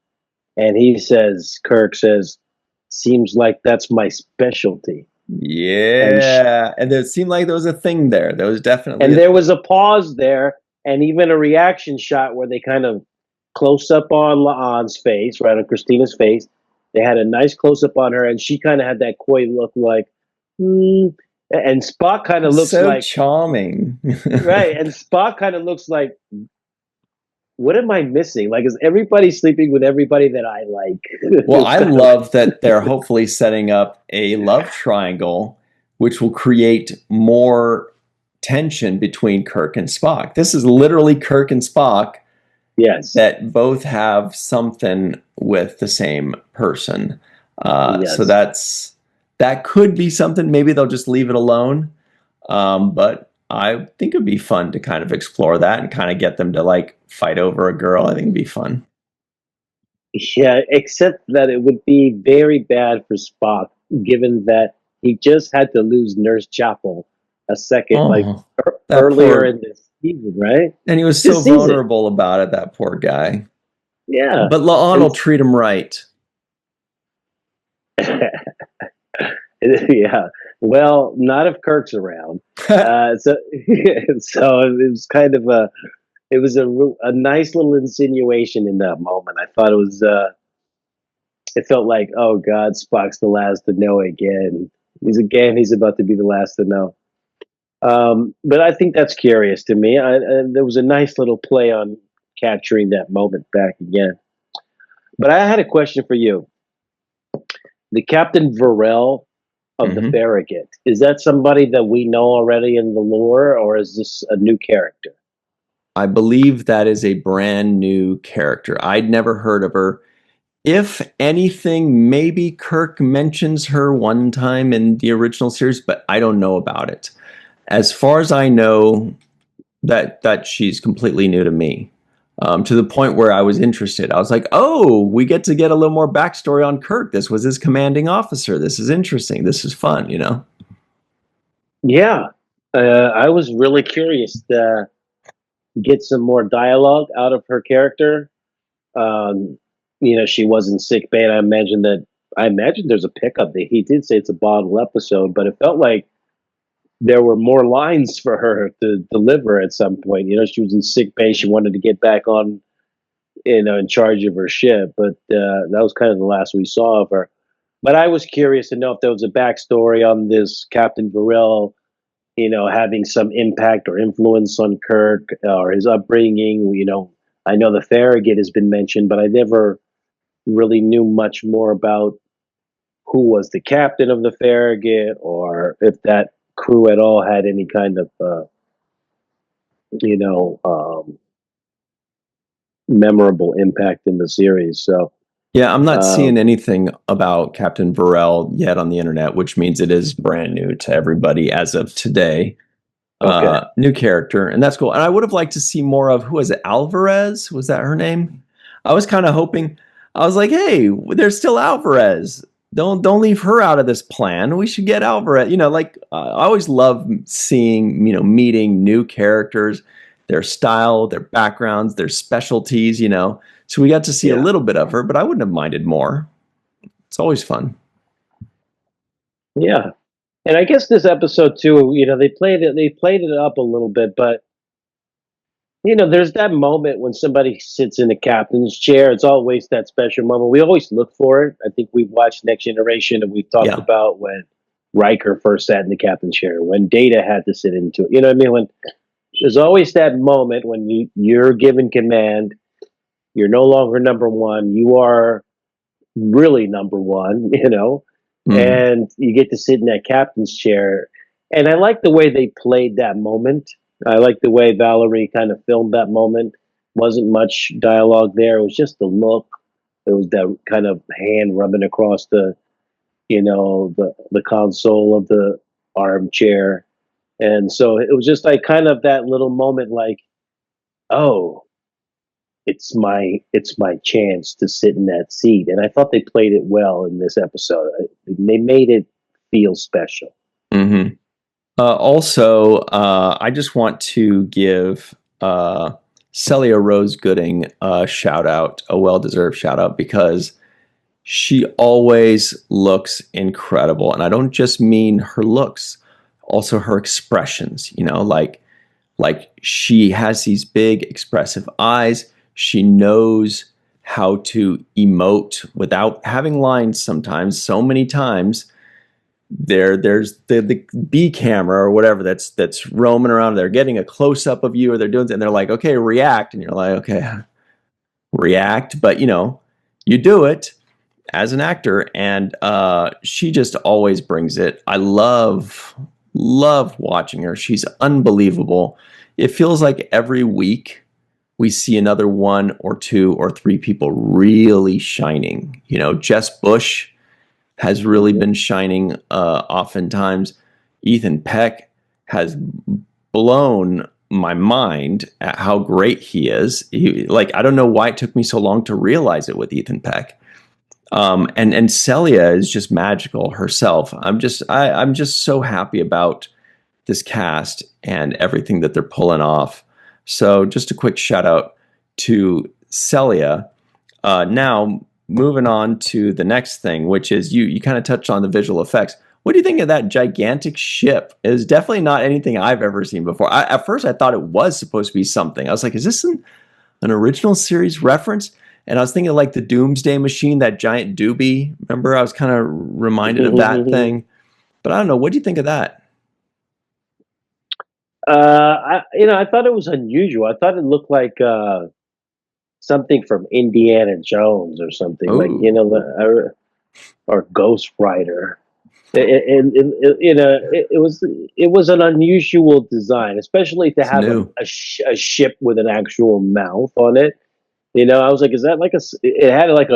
And he says, Kirk says, "Seems like that's my specialty." Yeah. And it seemed like there was a thing there. There was definitely And there was a pause there, and even a reaction shot where they kind of close up on La'an's face, right on Christina's face. They had a nice close up on her, and she kind of had that coy look, like, and Spock kind of looks so like charming. right, and Spock kind of looks like, what am I missing? Like, is everybody sleeping with everybody that I like? Well, I love that they're hopefully setting up a love triangle, which will create more tension between Kirk and Spock. This is literally Kirk and Spock. Yes. That both have something with the same person. Yes. So that could be something. Maybe they'll just leave it alone. But I think it'd be fun to kind of explore that and kind of get them to like fight over a girl. I think it'd be fun. Yeah, except that it would be very bad for Spock, given that he just had to lose Nurse Chapel a second, earlier in this season, right? And he was so vulnerable about it, that poor guy. Yeah. But La'an will treat him right. Yeah. Well, not if Kirk's around. So it was kind of a nice little insinuation in that moment. I thought it felt like, oh God, Spock's the last to know again. He's about to be the last to know. But I think that's curious to me. There was a nice little play on capturing that moment back again. But I had a question for you. The Captain Varel of the Farragut, is that somebody that we know already in the lore, or is this a new character? I believe that is a brand new character. I'd never heard of her. If anything, maybe Kirk mentions her one time in the original series, but I don't know about it. As far as I know, that she's completely new to me, to the point where I was interested. I was like, oh, we get to get a little more backstory on Kirk. This was his commanding officer. This is interesting. This is fun, you know? Yeah. I was really curious to get some more dialogue out of her character. She was in sick bay, and I imagine there's a pickup. He did say it's a bottle episode, but it felt like there were more lines for her to deliver at some point. She was in sick bay. She wanted to get back on, in charge of her ship, but that was kind of the last we saw of her. But I was curious to know if there was a backstory on this Captain Varel, having some impact or influence on Kirk or his upbringing. I know the Farragut has been mentioned, but I never really knew much more about who was the captain of the Farragut, or if that crew at all had any kind of, memorable impact in the series. So, yeah, I'm not seeing anything about Captain Varel yet on the internet, which means it is brand new to everybody as of today. Okay. New character, and that's cool. And I would have liked to see more of, who was it? Alvarez? Was that her name? I was kind of hoping. I was like, hey, there's still Alvarez. Don't leave her out of this plan. We should get Alvarez. I always love seeing, meeting new characters, their style, their backgrounds, their specialties. So we got to see a little bit of her, but I wouldn't have minded more. It's always fun. Yeah. And I guess this episode too, they played it up a little bit, but there's that moment when somebody sits in the captain's chair. It's always that special moment. We always look for it. I think we've watched Next Generation, and we've talked about when Riker first sat in the captain's chair, when Data had to sit into it. You know what I mean? When there's always that moment when you're given command, you're no longer number one. You are really number one, and you get to sit in that captain's chair. And I like the way they played that moment. I like the way Valerie kind of filmed that moment. Wasn't much dialogue there. It was just the look. It was that kind of hand rubbing across the console of the armchair. And so it was just like kind of that little moment like, oh, it's my chance to sit in that seat. And I thought they played it well in this episode. They made it feel special. Mm-hmm. Also, I just want to give Celia Rose Gooding a shout out, a well-deserved shout out, because she always looks incredible. And I don't just mean her looks, also her expressions, like she has these big expressive eyes. She knows how to emote without having lines sometimes, so many times. There's the B camera or whatever that's roaming around. They're getting a close up of you, or they're doing, and they're like, okay, react, and you're like, okay, react, but you do it as an actor, and she just always brings it. I love watching her. She's unbelievable. It feels like every week we see another one or two or three people really shining. Jess Bush has really been shining oftentimes. Ethan Peck has blown my mind at how great he is. I don't know why it took me so long to realize it with Ethan Peck. And Celia is just magical herself. I'm just so happy about this cast and everything that they're pulling off. So just a quick shout out to Celia. Now moving on to the next thing, which is you kind of touched on the visual effects. What do you think of that gigantic ship? It is definitely not anything I've ever seen before. At first I thought it was supposed to be something. I was like, is this an original series reference? And I was thinking of like the Doomsday Machine, that giant doobie. Remember, I was kind of reminded of that thing. But I don't know. What do you think of that? I thought it was unusual. I thought it looked like something from Indiana Jones or something, Ooh. or Ghost Rider. It was an unusual design, especially to It's have new. a ship with an actual mouth on it. I was like, is that like it had like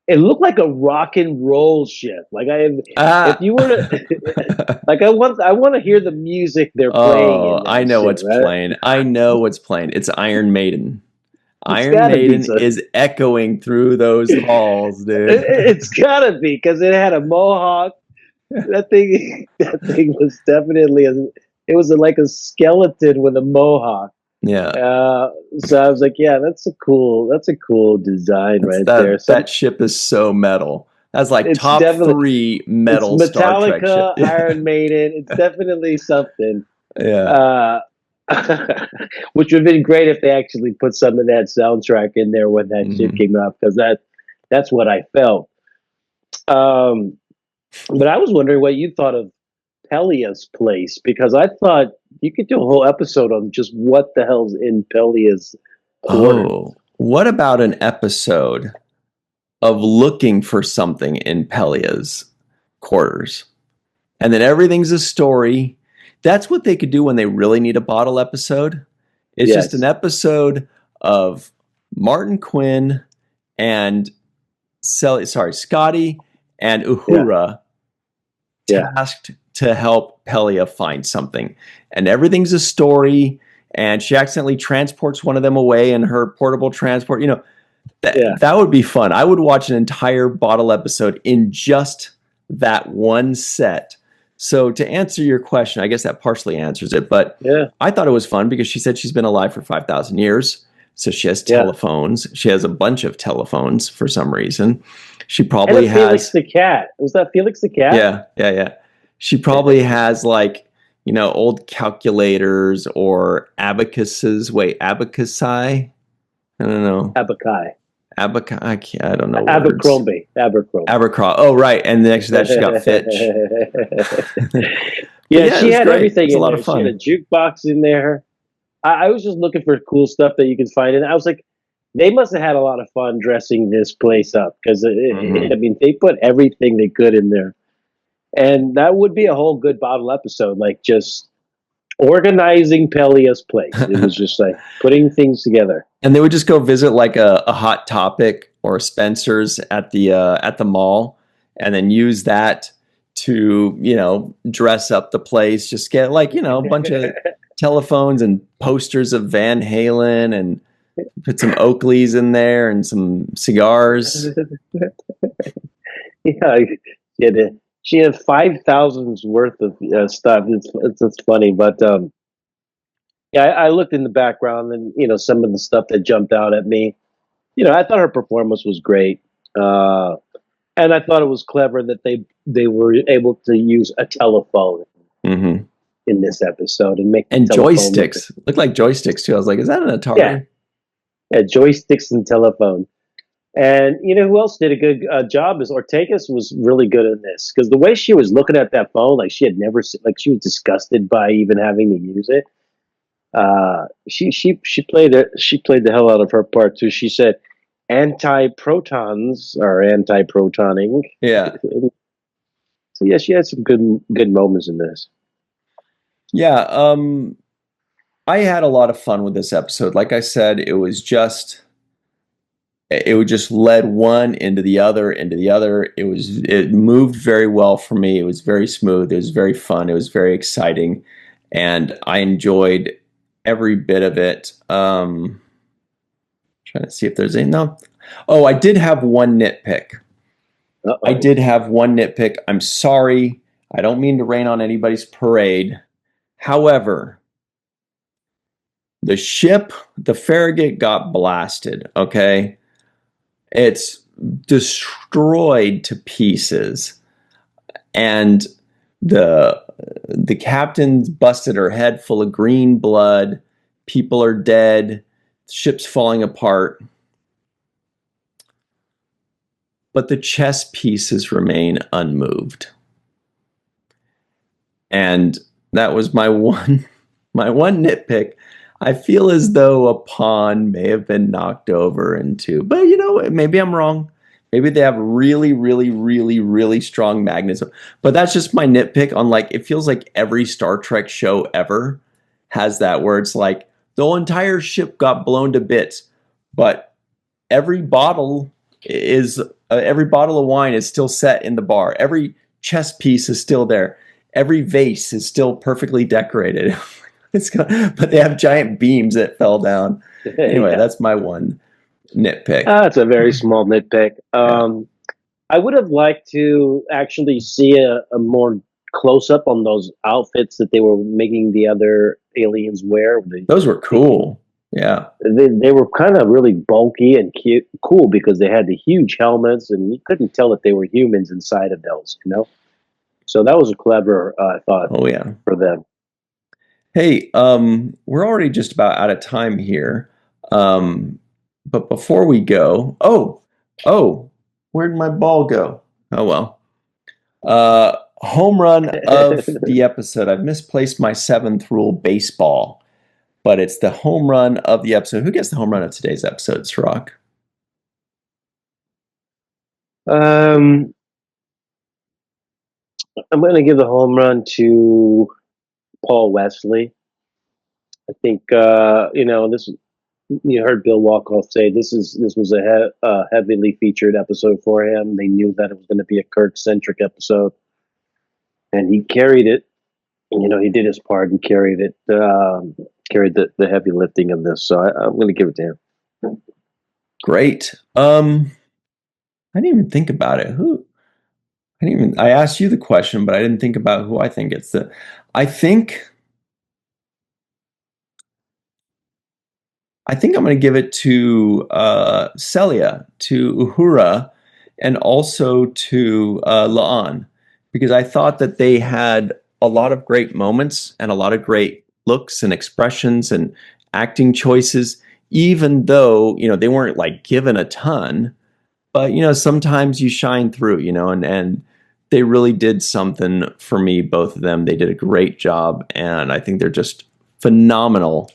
it looked like a rock and roll ship. Like if you were to, like, I want to hear the music they're playing in Oh, I that know shit, what's right? playing. I know what's playing. It's Iron Maiden. It's Iron gotta be Maiden so. is echoing through those halls, dude. It's gotta be because it had a mohawk. That thing was definitely it was like a skeleton with a mohawk. Yeah. So I was like, yeah, that's a cool design right there. That ship is so metal. That's like It's top definitely three it's metal Star Trek ship. Metallica, Iron Maiden. It's definitely something. Yeah. Uh, which would have been great if they actually put some of that soundtrack in there when that shit came out, because that's what I felt. But I was wondering what you thought of Pelia's place, because I thought you could do a whole episode on just what the hell's in Pelia's quarters. Oh, what about an episode of looking for something in Pelia's quarters? And then everything's a story. That's what they could do when they really need a bottle episode. It's just an Yes. episode of Martin Quinn and Scotty and Uhura Yeah. tasked to help Pelia find something. And everything's a story. And she accidentally transports one of them away in her portable transport. That would be fun. I would watch an entire bottle episode in just that one set. So to answer your question, I guess that partially answers it. But Yeah. I thought it was fun because she said she's been alive for 5,000 years. So she has Yeah. telephones. She has a bunch of telephones for some reason. She And probably Felix has. the cat. Was that Felix the cat? Yeah. She probably has old calculators or abacuses. Wait, abacusi? I don't know. Abakai. I don't know words. Abercrombie. Abercrombie. Oh, right. And next to that, she got Fitch. Yeah, she had great. everything It's a in lot there. of fun. She had a jukebox in there. I was just looking for cool stuff that you could find, and I was like, they must have had a lot of fun dressing this place up, because I mean, they put everything they could in there. And that would be a whole good bottle episode, like just organizing Pelia's place. It was just like putting things together. And they would just go visit like a Hot Topic or Spencer's at the mall, and then use that to, dress up the place. Just get like, a bunch of telephones and posters of Van Halen, and put some Oakleys in there and some cigars. Yeah, she had 5,000's worth of stuff. It's funny, but yeah, I looked in the background, and some of the stuff that jumped out at me. I thought her performance was great, and I thought it was clever that they were able to use a telephone Mm-hmm. in this episode and make And the telephone joysticks. Looked like joysticks too. I was like, is that an Atari? Yeah, joysticks and telephone. And who else did a good job is Ortegas was really good in this, because the way she was looking at that phone, like she had never seen, like she was disgusted by even having to use it. She played it. She played the hell out of her part too. She said, "Anti-protons are anti-protoning." Yeah. So yeah, she had some good moments in this. Yeah. I had a lot of fun with this episode. Like I said, it would just led one into the other, into the other. It moved very well for me. It was very smooth. It was very fun. It was very exciting. And I enjoyed every bit of it. Trying to see if there's any. No. Oh, I did have one nitpick. Uh-oh. I did have one nitpick. I'm sorry. I don't mean to rain on anybody's parade. However, the ship, the Farragut, got blasted, okay? It's destroyed to pieces. And the captain's busted her head full of green blood. People are dead. The ship's falling apart. But the chess pieces remain unmoved. And that was my one nitpick. I feel as though a pawn may have been knocked over into, but maybe I'm wrong. Maybe they have really, really, really, really strong magnetism. But that's just my nitpick on, like, it feels like every Star Trek show ever has that, where it's like the whole entire ship got blown to bits, but every bottle of wine is still set in the bar. Every chess piece is still there. Every vase is still perfectly decorated. But they have giant beams that fell down. Anyway, Yeah. That's my one nitpick. That's a very small nitpick. I would have liked to actually see a more close up on those outfits that they were making the other aliens wear. Those were cool. Yeah. They were kind of really bulky and cute, cool, because they had the huge helmets, and you couldn't tell that they were humans inside of those, So that was a clever thought. Oh yeah. For them. Hey, we're already just about out of time here. But before we go, where'd my ball go? Oh well. Home run of the episode. I've misplaced my 7th rule, baseball, but it's the home run of the episode. Who gets the home run of today's episode, Sirach? I'm going to give the home run to Paul Wesley. I think this. You heard Bill Wolkoff say this was a heavily featured episode for him. They knew that it was going to be a Kirk-centric episode, and he carried it. He did his part and carried it. Carried the heavy lifting of this. So I'm going to give it to him. Great. I didn't even think about it. I asked you the question, but I didn't think about who I think it's the. I think I'm going to give it to Celia, to Uhura, and also to La'an, because I thought that they had a lot of great moments and a lot of great looks and expressions and acting choices, even though, they weren't like given a ton, but, sometimes you shine through, and they really did something for me, both of them. They did a great job, and I think they're just phenomenal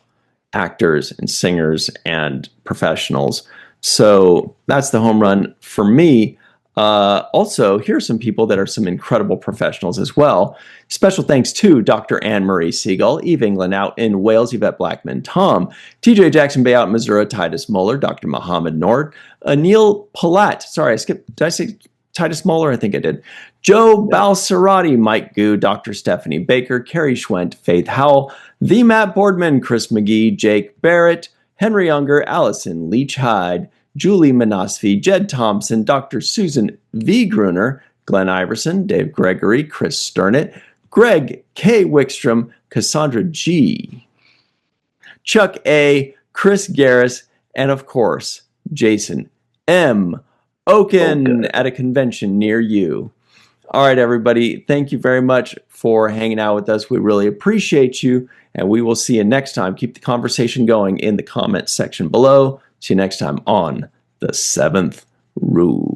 actors and singers and professionals. So that's the home run for me. Also, here are some people that are some incredible professionals as well. Special thanks to Dr. Anne-Marie Siegel, Eve England out in Wales, Yvette Blackman, Tom, TJ Jackson Bay out in Missouri, Titus Moeller, Dr. Mohammed Nord, Anil Palat. Sorry, I skipped. Did I say Titus Moeller? I think I did. Joe Balsarati, Mike Goo, Dr. Stephanie Baker, Carrie Schwent, Faith Howell, the Matt Boardman, Chris McGee, Jake Barrett, Henry Unger, Allison Leach Hyde, Julie Manasvi, Jed Thompson, Dr. Susan V. Gruner, Glenn Iverson, Dave Gregory, Chris Sternett, Greg K. Wickstrom, Cassandra G., Chuck A., Chris Garris, and of course, Jason M. Oken at a convention near you. All right, everybody, thank you very much for hanging out with us. We really appreciate you, and we will see you next time. Keep the conversation going in the comments section below. See you next time on The Seventh Rule.